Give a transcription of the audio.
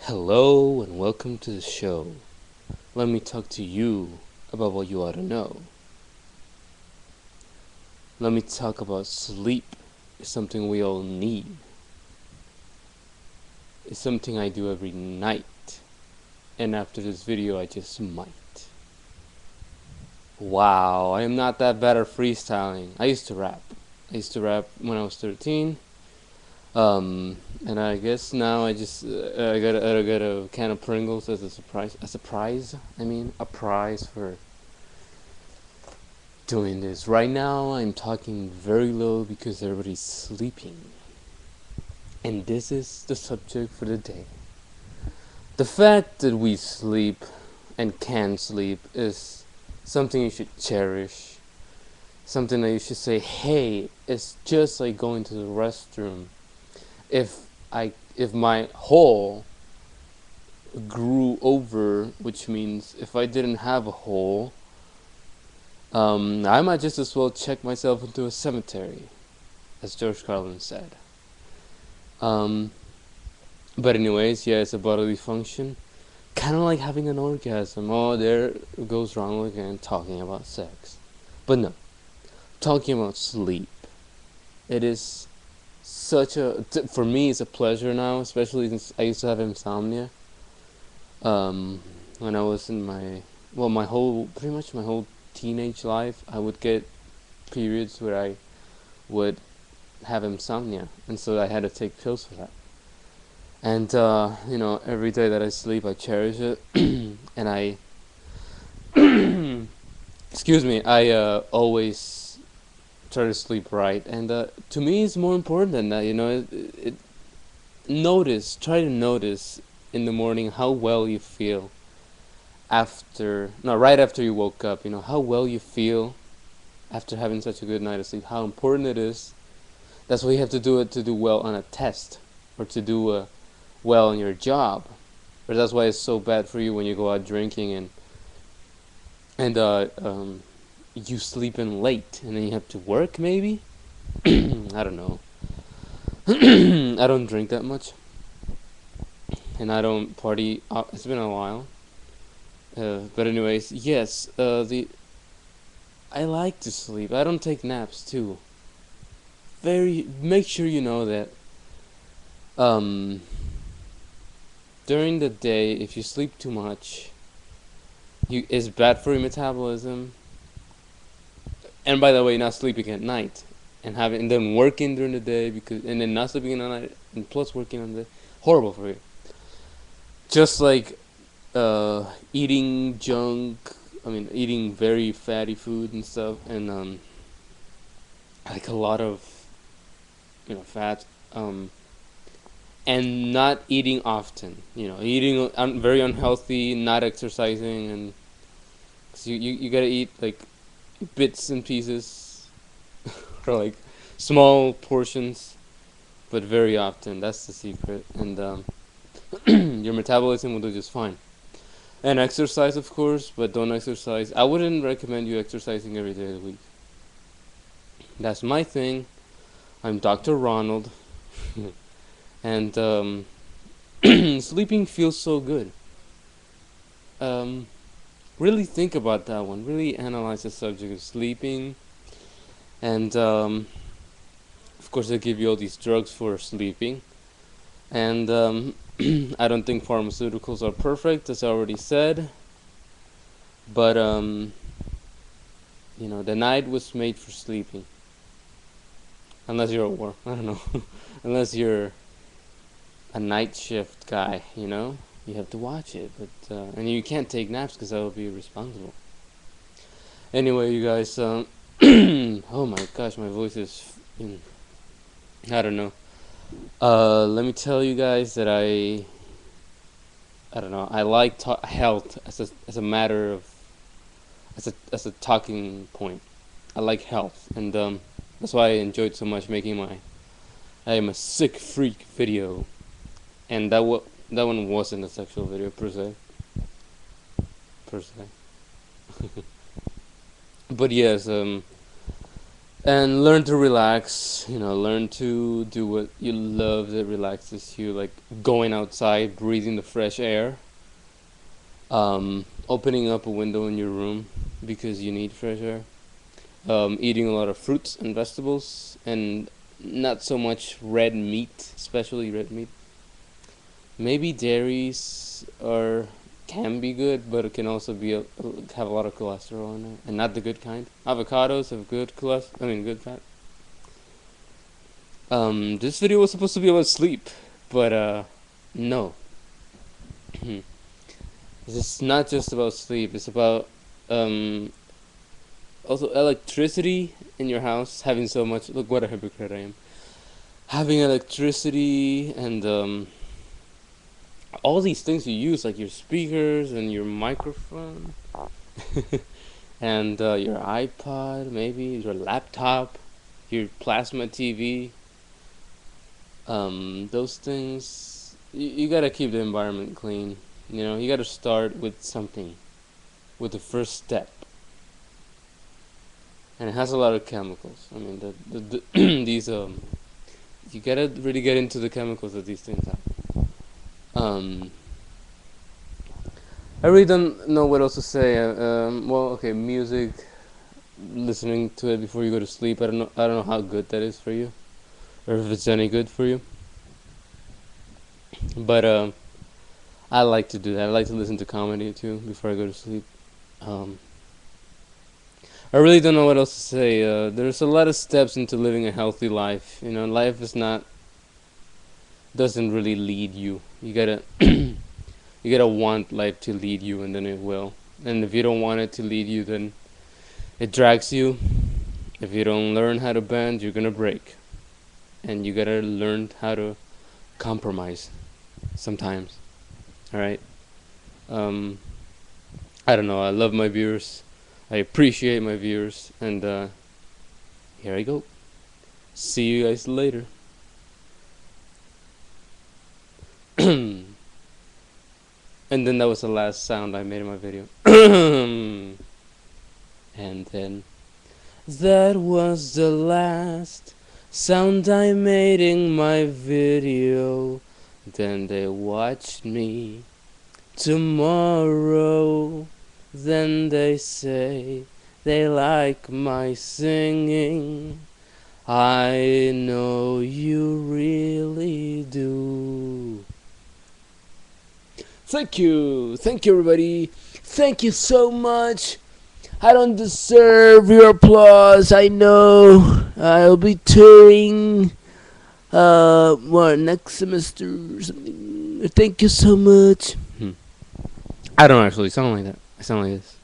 Hello and welcome to the show. Let me talk to you about what you ought to know. Let me talk about sleep. It's something we all need. It's something I do every night. And after this video, I just might. Wow, I am not that bad at freestyling. I used to rap. When I was 13. And I guess now I just I got a can of Pringles as a surprise. A prize for doing this. Right now, I'm talking very low because everybody's sleeping. And this is the subject for the day. The fact that we sleep and can sleep is something you should cherish. Something that you should say, hey, it's just like going to the restroom. If my hole grew over, which means if I didn't have a hole, I might just as well check myself into a cemetery, as George Carlin said. But anyways, yeah, it's a bodily function. Kind of like having an orgasm. Oh, there goes Ronald again, talking about sex. But no, talking about sleep. It is for me, it's a pleasure now, especially since I used to have insomnia. When I was in pretty much my whole teenage life, I would get periods where I would have insomnia, and so I had to take pills for that. And every day that I sleep, I cherish it, and I, excuse me, I always try to sleep right. And to me, it's more important than that. Try to notice in the morning how well you feel right after you woke up. How well you feel after having such a good night of sleep. How important it is. That's why you have to do it to do well on a test, or to do well in your job. But that's why it's so bad for you when you go out drinking and you sleep in late and then you have to work maybe. I don't know. I don't drink that much, and I don't party. It's been a while. But anyways, yes. I like to sleep. I don't take naps too. Make sure you know that. During the day, if you sleep too much, it's bad for your metabolism. And by the way, not sleeping at night and then working during the day and then not sleeping at night and plus working on the horrible for you. Just like eating eating very fatty food and stuff, and like a lot of fat, and not eating often. Eating very unhealthy, not exercising, and cause you gotta eat like bits and pieces or like small portions, but very often. That's the secret, and your metabolism will do just fine. And exercise, of course, but don't exercise. I wouldn't recommend you exercising every day of the week. That's my thing. I'm Dr. Ronald. And sleeping feels so good. Really think about that one. Really analyze the subject of sleeping. And of course, they give you all these drugs for sleeping. And I don't think pharmaceuticals are perfect, as I already said. But the night was made for sleeping. Unless you're at work, I don't know. Unless you're a night shift guy, you have to watch it. But and you can't take naps because that would be irresponsible. Anyway, you guys, oh my gosh, my voice is, I don't know. Let me tell you guys that I don't know. I like health as a matter of as a talking point. I like health, and that's why I enjoyed so much making my I am a sick freak video, and that one wasn't a sexual video per se. But yes, and learn to relax. Learn to do what you love that relaxes you, like going outside, breathing the fresh air, opening up a window in your room because you need fresh air, eating a lot of fruits and vegetables, and not so much red meat, especially red meat. Maybe dairies are can be good, but it can also have a lot of cholesterol in it, and not the good kind. Avocados have good cholesterol. I mean, good fat. This video was supposed to be about sleep, but no. It's not just about sleep. It's about also electricity in your house. Having so much. Look what a hypocrite I am. Having electricity and all these things you use, like your speakers and your microphone, and your iPod, maybe your laptop, your plasma TV. Those things, you gotta keep the environment clean. You gotta start with something, with the first step. And it has a lot of chemicals. I mean, the these you gotta really get into the chemicals that these things have. I really don't know what else to say. Well, okay, music, listening to it before you go to sleep. I don't know. I don't know how good that is for you, or if it's any good for you. But I like to do that. I like to listen to comedy too before I go to sleep. Um, I really don't know what else to say. There's a lot of steps into living a healthy life. Life is not doesn't really lead you. You gotta you gotta want life to lead you, and then it will. And if you don't want it to lead you, then it drags you. If you don't learn how to bend, you're gonna break. And you gotta learn how to compromise sometimes. All right. I don't know. I love my viewers. I appreciate my viewers, and here I go. See you guys later. And then that was the last sound I made in my video. And then that was the last sound I made in my video. Then they watched me tomorrow. Then they say they like my singing. I know you really do. Thank you everybody. Thank you so much. I don't deserve your applause. I know. I'll be touring next semester or something. Thank you so much. I don't actually sound like that. I sound like this.